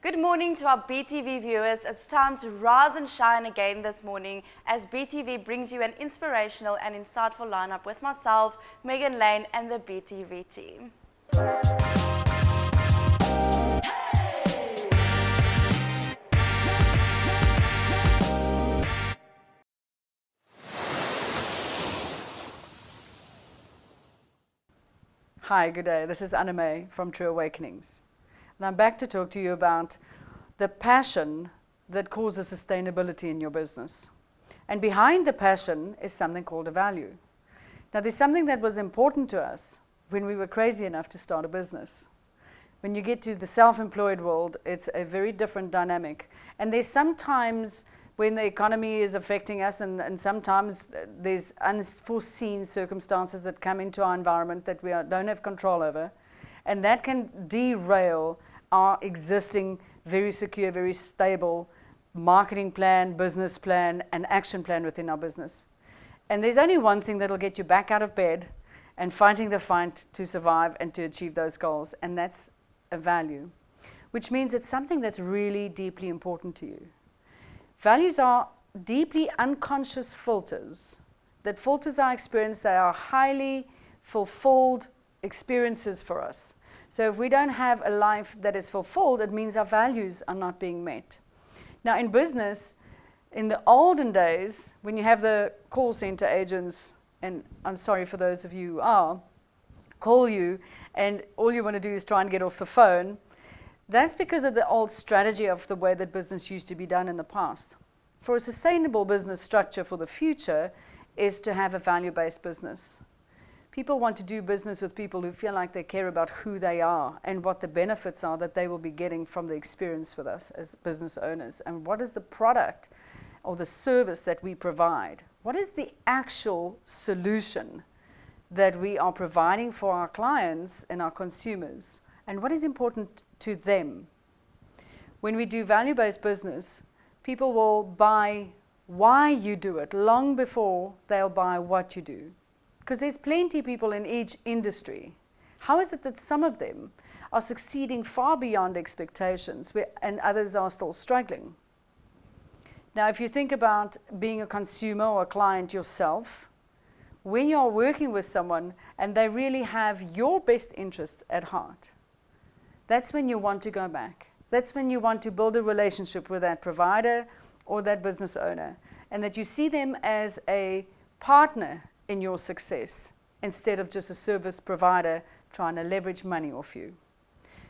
Good morning to our BTV viewers. It's time to rise and shine again this morning as BTV brings you an inspirational and insightful lineup with myself, Megan Lane, and the BTV team. Hi, good day. This is Anna May from True Awakenings. And I'm back to talk to you about the passion that causes sustainability in your business. And behind the passion is something called a value. Now, there's something that was important to us when we were crazy enough to start a business. When you get to the self-employed world, it's a very different dynamic. And there's sometimes when the economy is affecting us and sometimes there's unforeseen circumstances that come into our environment that we don't have control over. And that can derail our existing very secure, very stable marketing plan, business plan, and action plan within our business. And there's only one thing that'll get you back out of bed and fighting the fight to survive and to achieve those goals, and that's a value, which means it's something that's really deeply important to you. Values are deeply unconscious filters that filters our experience. They are highly fulfilled experiences for us. So if we don't have a life that is fulfilled, it means our values are not being met. Now in business, in the olden days, when you have the call center agents, and I'm sorry for those of you who are, call you and all you want to do is try and get off the phone, that's because of the old strategy of the way that business used to be done in the past. For a sustainable business structure for the future is to have a value-based business. People want to do business with people who feel like they care about who they are and what the benefits are that they will be getting from the experience with us as business owners. And what is the product or the service that we provide? What is the actual solution that we are providing for our clients and our consumers? And what is important to them? When we do value-based business, people will buy why you do it long before they'll buy what you do. Because there's plenty of people in each industry. How is it that some of them are succeeding far beyond expectations and others are still struggling? Now, if you think about being a consumer or a client yourself, when you're working with someone and they really have your best interest at heart, that's when you want to go back. That's when you want to build a relationship with that provider or that business owner, and that you see them as a partner in your success instead of just a service provider trying to leverage money off you.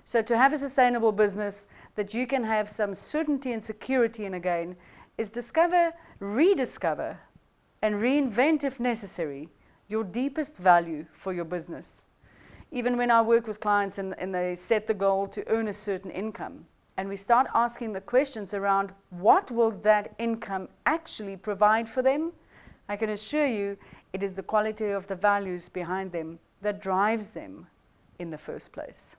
So to have a sustainable business that you can have some certainty and security in again is discover, rediscover, and reinvent if necessary your deepest value for your business. Even when I work with clients and they set the goal to earn a certain income, and we start asking the questions around what will that income actually provide for them, I can assure you it is the quality of the values behind them that drives them in the first place.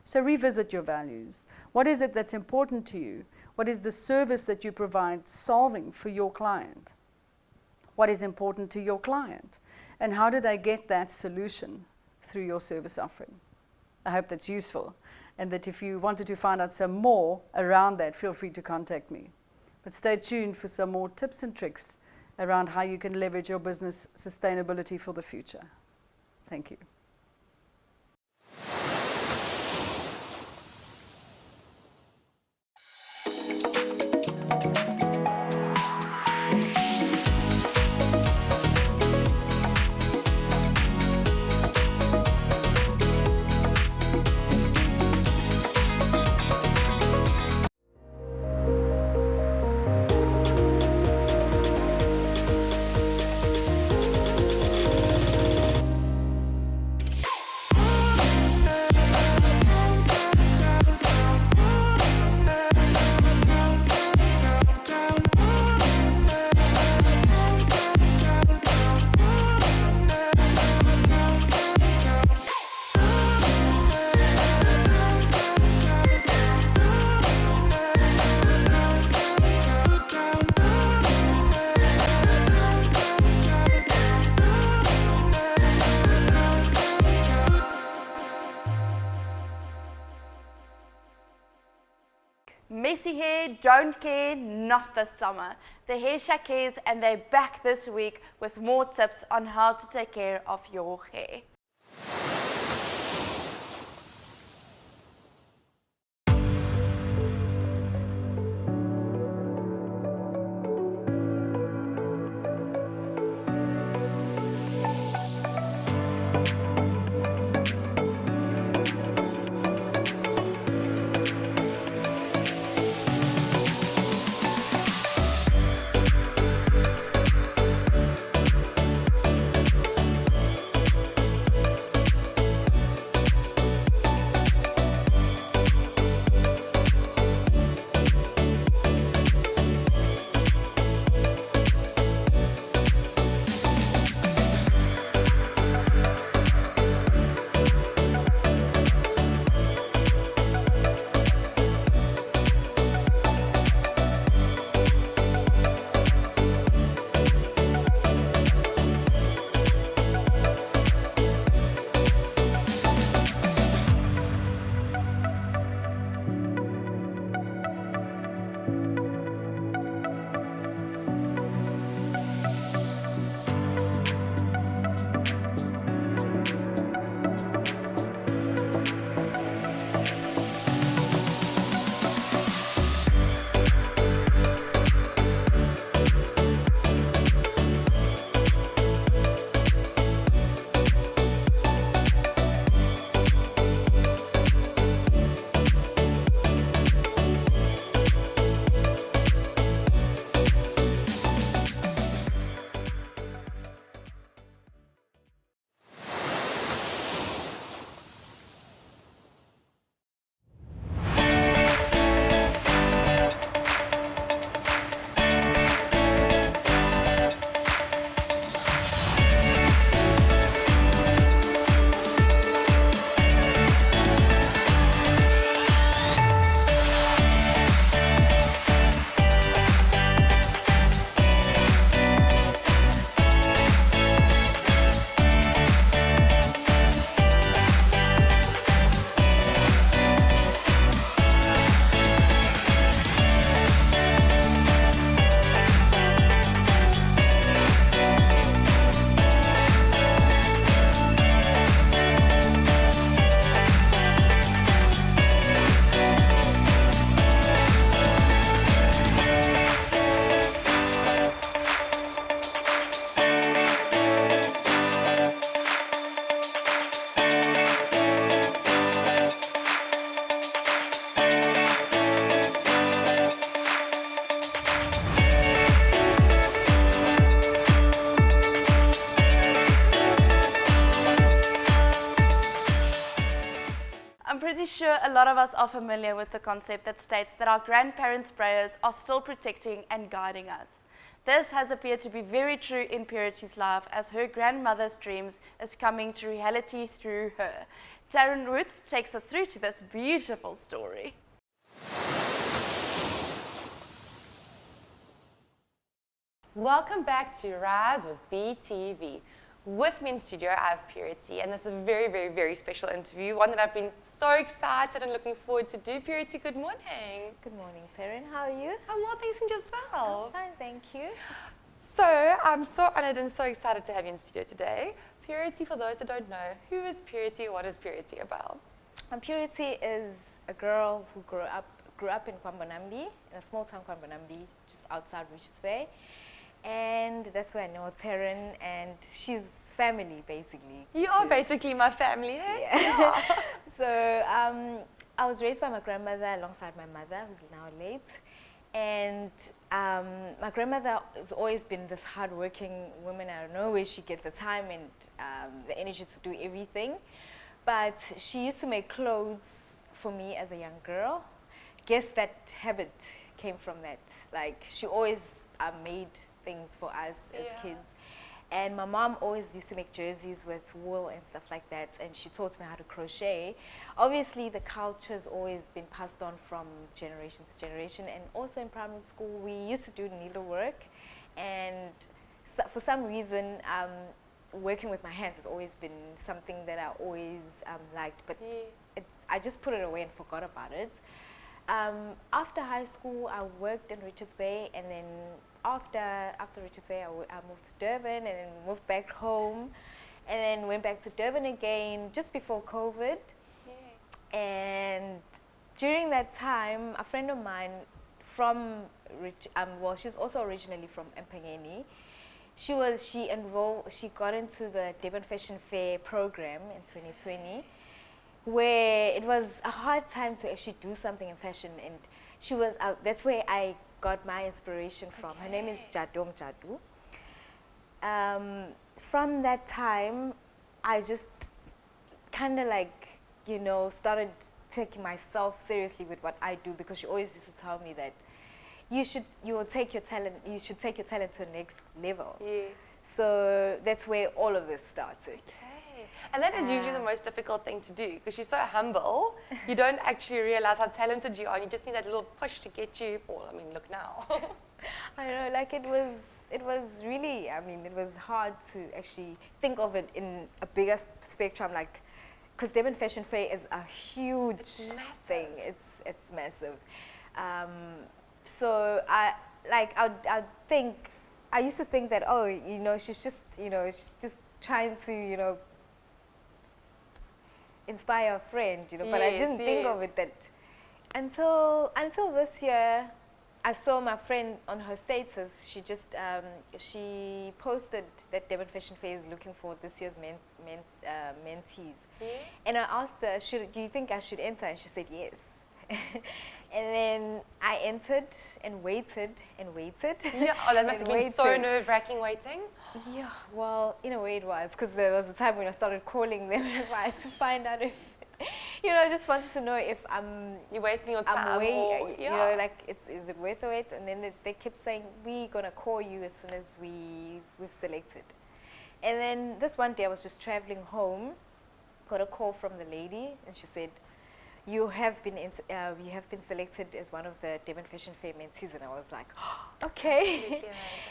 So revisit your values. What is it that's important to you? What is the service that you provide solving for your client? What is important to your client? And how do they get that solution through your service offering? I hope that's useful, and that if you wanted to find out some more around that, feel free to contact me. But stay tuned for some more tips and tricks around how you can leverage your business sustainability for the future. Thank you. Messy hair, don't care, not this summer. The Hair Shack cares, and they're back this week with more tips on how to take care of your hair. I'm pretty sure a lot of us are familiar with the concept that states that our grandparents' prayers are still protecting and guiding us. This has appeared to be very true in Purity's life, as her grandmother's dreams is coming to reality through her. Taryn Woods takes us through to this beautiful story. Welcome back to Rise with BTV. With me in studio, I have Purity, and this is a very, very, very special interview, one that I've been so excited and looking forward to do. Purity, good morning. Good morning, Taryn. How are you? I'm well, thanks, and yourself. Fine, thank you. So, I'm so honored and so excited to have you in studio today. Purity, for those that don't know, who is Purity? What is Purity about? Purity is a girl who grew up in Kwambonambi, in a small town Kwambonambi, just outside Richards Bay. And that's where I know Taryn, and she's family, basically. You are basically my family, eh? Yeah. So I was raised by my grandmother alongside my mother, who's now late. And my grandmother has always been this hardworking woman. I don't know where she gets the time and the energy to do everything. But she used to make clothes for me as a young girl. Guess that habit came from that. Like, she always made things for us as kids. And my mom always used to make jerseys with wool and stuff like that, and she taught me how to crochet. Obviously, the culture has always been passed on from generation to generation, and also in primary school, we used to do needlework, and so for some reason, working with my hands has always been something that I always liked, but I just put it away and forgot about it. After high school, I worked in Richards Bay, and then after Richards Bay, I moved to Durban, and then moved back home, and then went back to Durban again just before COVID. And during that time, a friend of mine from she's also originally from Empangeni. She got into the Durban Fashion Fair program in 2020, where it was a hard time to actually do something in fashion, and she was that's where I got my inspiration from. Her name is Jadom Jadu. From that time, I just kind of like, started taking myself seriously with what I do, because she always used to tell me that you should take your talent to the next level. Yes. So that's where all of this started. Okay. And that is usually the most difficult thing to do, because you're so humble. You don't actually realize how talented you are, and you just need that little push to get you. Well, I mean, look now. I know, like it was really, it was hard to actually think of it in a bigger spectrum, like, because Durban Fashion Fair is a huge thing. It's massive. So I used to think that, she's just trying to, inspire a friend, but I didn't think of it that until this year. I saw my friend on her status. She just she posted that Durban Fashion Fair is looking for this year's mentees. Yeah. And I asked her, do you think I should enter? And she said yes. And then I entered and waited and waited. Yeah, that must have been so nerve-wracking waiting. Yeah, well, in a way it was, because there was a time when I started calling them to find out if, I just wanted to know if you're wasting your time. Is it worth it? And then they kept saying, we're going to call you as soon as we've selected. And then this one day I was just traveling home, got a call from the lady, and she said, you have been selected as one of the Durban Fashion Fair mentees. And I was like, oh, okay.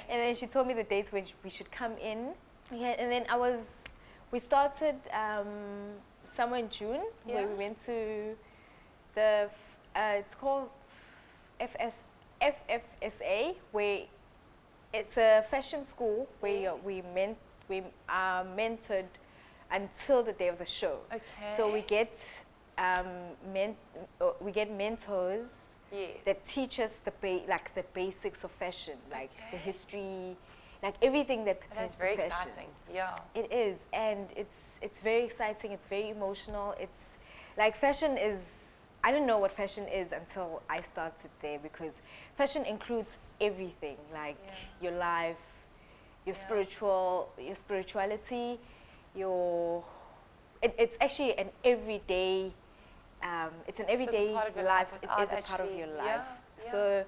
And then she told me the dates when we should come in. Yeah, and then we started somewhere in June, where we went to it's called FFSA, where it's a fashion school where we are mentored until the day of the show. Okay. So we get mentors that teach us the basics of fashion, like the history, like everything that pertains to fashion. That's very exciting. Yeah. It is, and it's very exciting. It's very emotional. It's like fashion is. I didn't know what fashion is until I started there, because fashion includes everything, like your life, your spirituality, it's actually an everyday. It's an everyday life. It is a part of your life. Yeah. So,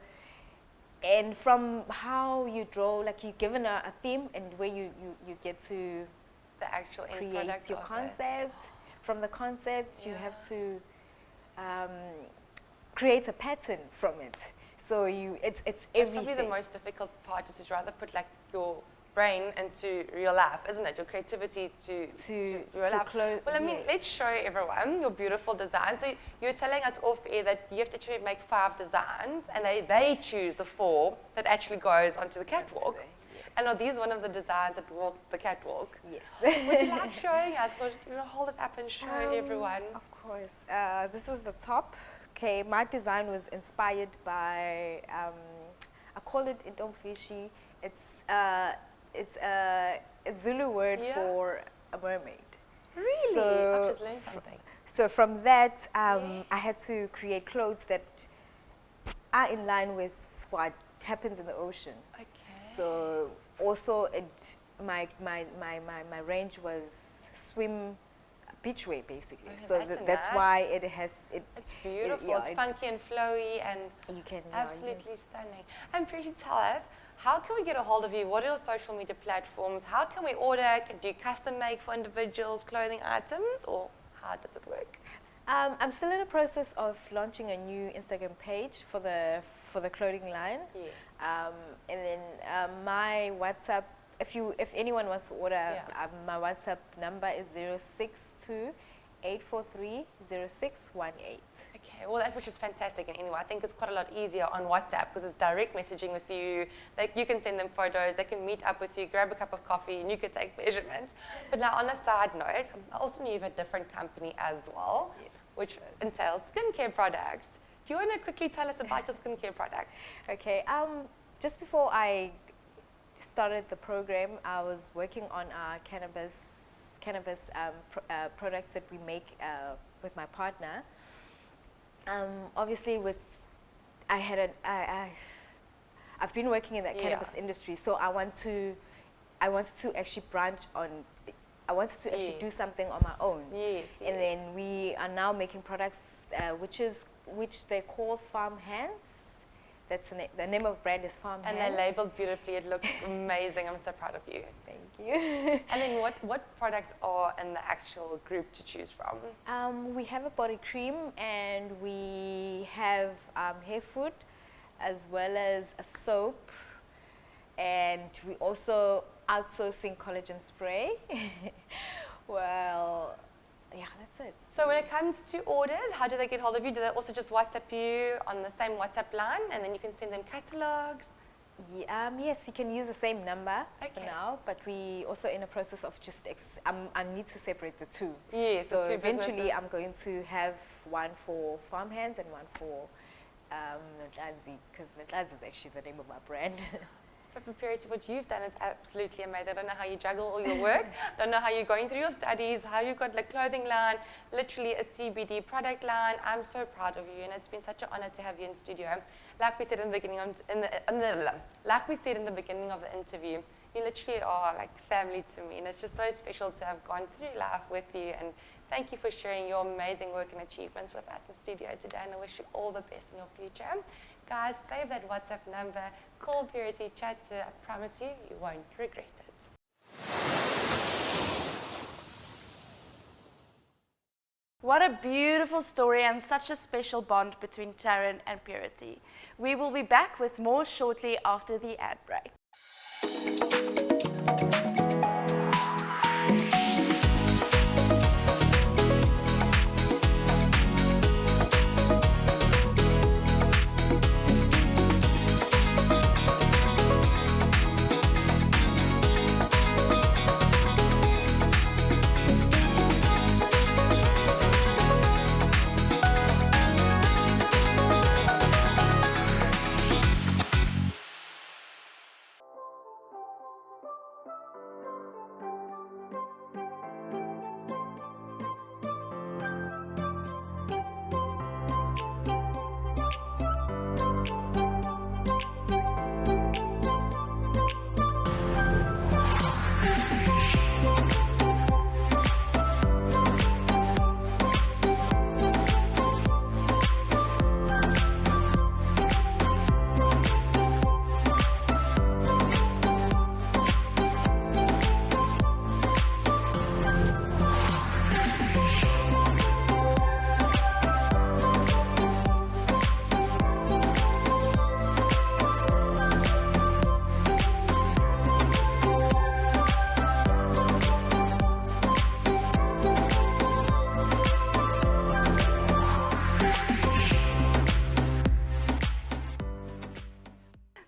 and from how you draw, like you're given a theme, and where you get to the actual create your concept. From the concept, you have to create a pattern from it. So it's everything. Probably the most difficult part is to rather put like your brain into real life, isn't it? Your creativity to real life. Well, I mean, let's show everyone your beautiful design. So you're telling us off air that you have to actually make 5 designs, and they choose the 4 that actually goes onto the catwalk. Yes. And are these one of the designs that walk the catwalk? Yes. Would you like showing us? Would you hold it up and show everyone? Of course. This is the top. Okay, my design was inspired by, I call it Intomfishi. It's a Zulu word for a mermaid. Really? So I've just learned something. So from that, I had to create clothes that are in line with what happens in the ocean. Okay. So also, my range was swim beachwear, basically. Okay, so that's why it has it. It's beautiful. It's funky and flowy, and you can absolutely stunning. And Priti, tell us, how can we get a hold of you? What are your social media platforms? How can we order? Do you custom make for individuals clothing items, or how does it work? I'm still in the process of launching a new Instagram page for the clothing line. Yeah. And then my WhatsApp. If anyone wants to order, my WhatsApp number is 062-843-0618. Okay, Okay, well, that which is fantastic. And anyway, I think it's quite a lot easier on WhatsApp because it's direct messaging with you. You can send them photos, they can meet up with you, grab a cup of coffee, and you can take measurements. But now, on a side note, I also knew you have a different company as well, which entails skincare products. Do you want to quickly tell us about your skincare products? Okay, just before I started the program, I was working on our cannabis products that we make with my partner. Obviously, I've been working in that cannabis industry, so I wanted to actually branch on. I wanted to actually do something on my own. Yes. And then we are now making products which they call Farm Hands. That's the name of brand is Farm Hands. And they're labeled beautifully. It looks amazing. I'm so proud of you. Thank you. And then what products are in the actual group to choose from? We have a body cream and we have hair food as well as a soap, and we also outsourcing collagen spray. Well, yeah, that's it. So when it comes to orders, how do they get hold of you? Do they also just WhatsApp you on the same WhatsApp line and then you can send them catalogs? Yes, you can use the same number for Okay. now, but we also in the process of just I need to separate the two. Yes, So the two eventually businesses. I'm going to have one for Farm Hands and one for Natlanzi, because Natlanzi is actually the name of my brand. But Purity, what you've done is absolutely amazing. I don't know how you juggle all your work. Don't know how you're going through your studies, how you've got the clothing line, literally a CBD product line. I'm so proud of you, and it's been such an honor to have you in studio. Like we said in the beginning of the interview, you literally are like family to me, and it's just so special to have gone through life with you. And thank you for sharing your amazing work and achievements with us in studio today, and I wish you all the best in your future. Guys, save that WhatsApp number, call Purity, chat to her. I promise you, you won't regret it. What a beautiful story and such a special bond between Taryn and Purity. We will be back with more shortly after the ad break.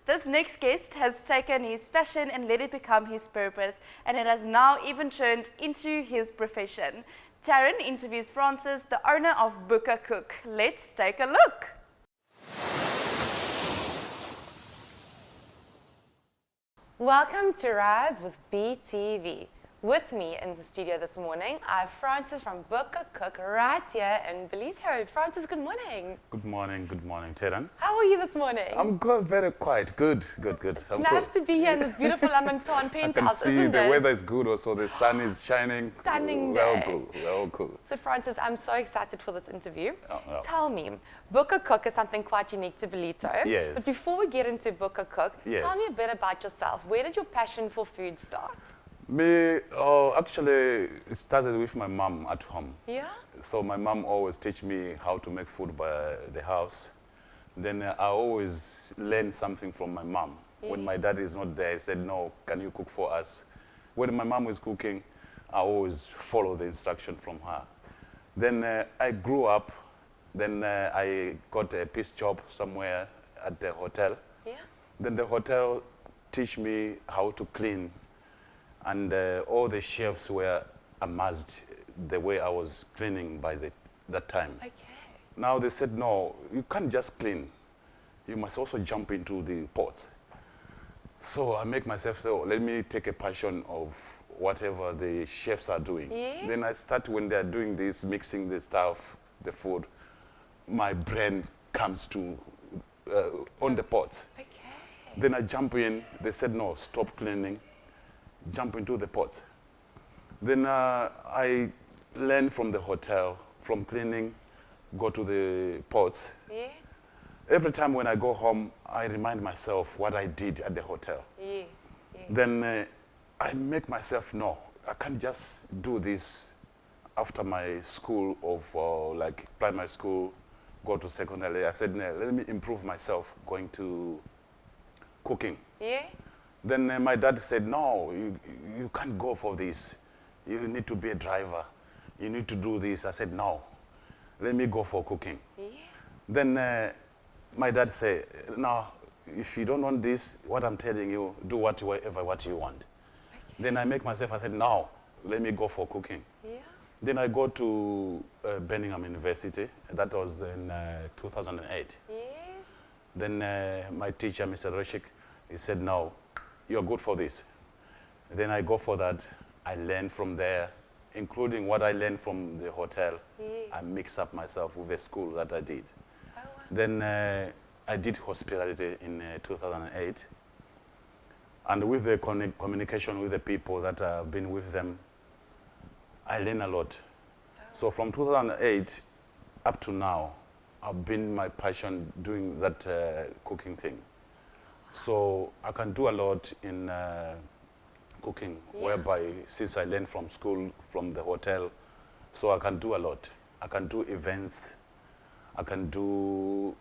This next guest has taken his passion and let it become his purpose, and it has now even turned into his profession. Taryn interviews Francis, the owner of Booker Cook. Let's take a look. Welcome to Rise with BTV. With me in the studio this morning, I have Francis from Booker Cook right here in Belize. Francis, good morning. Good morning, Taryn. How are you this morning? I'm good, very quiet. Good. It's nice to be here in this beautiful Lamanton I can penthouse, see isn't the it? weather is good also, the sun is shining. Stunning Well day. cool. So Francis, I'm so excited for this interview. Oh. Tell me, Booker Cook is something quite unique to Belize. Yes. But before we get into Booker Cook, Yes. tell me a bit about yourself. Where did your passion for food start? Actually, it started with my mom at home. Yeah? So my mom always teach me how to make food by the house. Then I always learn something from my mom. When my dad is not there, I said, no, can you cook for us? When my mom is cooking, I always follow the instruction from her. Then I grew up Then I got a piece job somewhere at the hotel. Yeah. Then the hotel teach me how to clean, and all the chefs were amazed the way I was cleaning by that time. Okay. Now they said, no, you can't just clean. You must also jump into the pots. So I make myself say, oh, let me take a passion of whatever the chefs are doing. Yeah. Then I start when they're doing this, mixing the stuff, the food, my brain comes to on the pots. Okay. Then I jump in. They said, no, stop cleaning. Jump into the pots. Then I learn from the hotel, from cleaning, go to the pots. Yeah. Every time when I go home, I remind myself what I did at the hotel. Yeah. Yeah. Then I make myself know, I can't just do this after my school of like primary school, go to secondary. I said, no, let me improve myself going to cooking. Yeah. Then my dad said, no, you can't go for this. You need to be a driver. You need to do this. I said, no, let me go for cooking. Yeah. Then my dad said, no, if you don't want this, what I'm telling you, do whatever what you want. Okay. Then I make myself, I said, no, let me go for cooking. Yeah. Then I go to Birmingham University. That was in 2008. Yes. Then my teacher, Mr. Roshik, he said, no, you're good for this. Then I go for that. I learn from there, including what I learned from the hotel. Yeah. I mix up myself with the school that I did. Oh, wow. Then I did hospitality in 2008. And with the communication with the people that I've been with them, I learn a lot. Oh. So from 2008 up to now, I've been my passion doing that cooking thing. So I can do a lot in cooking, Yeah. whereby since I learned from school, from the hotel, so I can do a lot. I can do events. I can do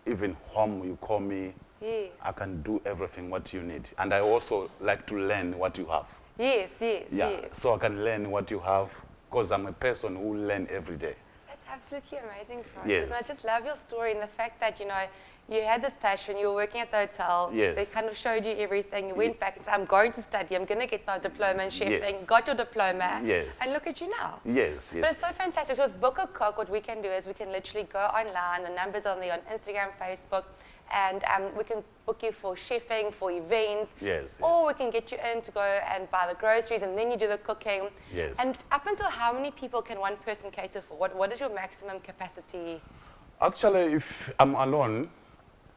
even home, you call me. Yes. I can do everything what you need. And I also like to learn what you have. Yes, yes, Yeah, yes. so I can learn what you have because I'm a person who learn every day. That's absolutely amazing, Francis. Yes. And I just love your story and the fact that, you had this passion, you were working at the hotel, Yes. they kind of showed you everything, you went back and said, I'm going to study, I'm going to get my diploma in chefing, Yes. got your diploma, Yes. and look at you now. Yes, But yes. it's so fantastic. So with Book a Cook, what we can do is we can literally go online, the numbers on there on Instagram, Facebook, and we can book you for chefing, for events, Yes, or we can get you in to go and buy the groceries, and then you do the cooking. Yes. And up until how many people can one person cater for? What is your maximum capacity? Actually, if I'm alone,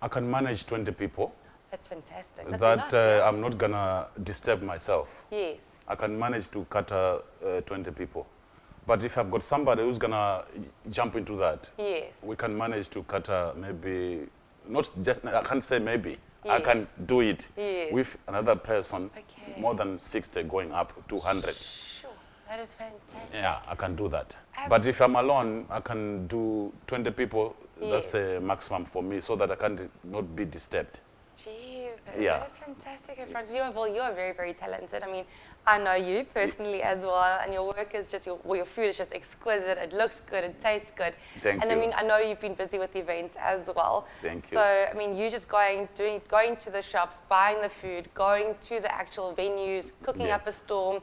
I can manage 20 people. That's fantastic. That's a That lot, yeah. I'm not gonna disturb myself. Yes. I can manage to cater 20 people. But if I've got somebody who's gonna jump into that, Yes. we can manage to cater maybe, not just, I can't say maybe, I Yes. can do it Yes. with another person, Okay. more than 60 going up to 100. Sure. That is fantastic. Yeah, I can do that. Abs- But if I'm alone, I can do 20 people. That's Yes. a maximum for me so that I can not be disturbed. Gee, Yeah. that is fantastic, Francis. You are very, very talented. I mean, I know you personally as well, and your work is just, your food is just exquisite. It looks good, it tastes good. Thank and you. I mean, I know you've been busy with events as well. Thank So, you. I mean, you just going to the shops, buying the food, going to the actual venues, cooking up a Yes. storm,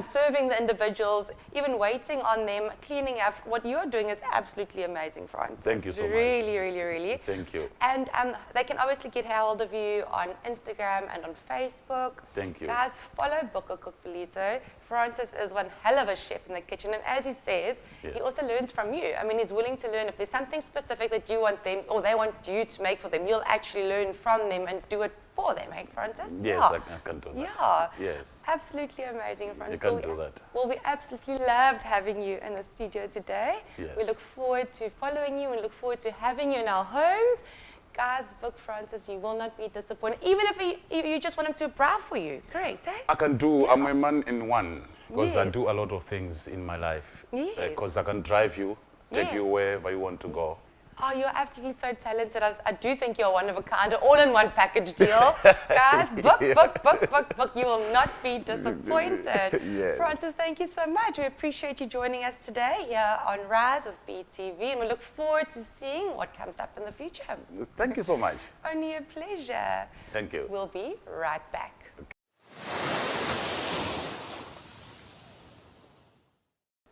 serving the individuals, even waiting on them, cleaning up. What you're doing is absolutely amazing, Francis. Thank you so much. Really, really, really. Thank you. And they can obviously get hold of you on Instagram and on Facebook. Thank you. Guys, follow Book a Cook Belito. Francis is one hell of a chef in the kitchen. And as he says, Yeah. he also learns from you. I mean, he's willing to learn. If there's something specific that you want them or they want you to make for them, you'll actually learn from them and do it for them, hey, Francis? Yes, Yeah. I can do that. Yeah. Yes. Absolutely amazing, Francis. can So do that. Well, we absolutely loved having you in the studio today. Yes. We look forward to following you. We look forward to having you in our homes. Guys, book Francis. You will not be disappointed. Even if you just want him to brow for you. Correct, eh? I can do, I'm a man in one because I Yes. do a lot of things in my life. Yes. Because I can drive you, take you Yes. wherever you want to go. Oh, you're absolutely so talented. I do think you're one of a kind, an all-in-one package deal. Guys, book. You will not be disappointed. Yes. Francis, thank you so much. We appreciate you joining us today here on Rise with BTV, and we look forward to seeing what comes up in the future. Thank you so much. Only a pleasure. Thank you. We'll be right back.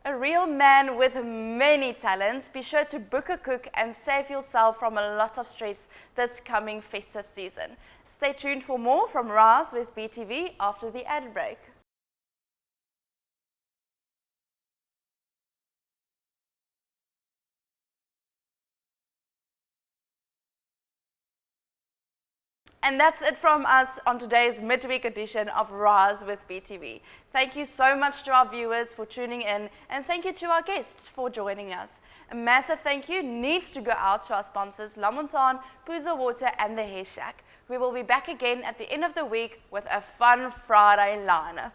A real man with many talents. Be sure to book a cook and save yourself from a lot of stress this coming festive season. Stay tuned for more from Rise with BTV after the ad break. And that's it from us on today's midweek edition of Rise with BTV. Thank you so much to our viewers for tuning in, and thank you to our guests for joining us. A massive thank you needs to go out to our sponsors Lamontan, Puza Water and the Hair Shack. We will be back again at the end of the week with a fun Friday lineup.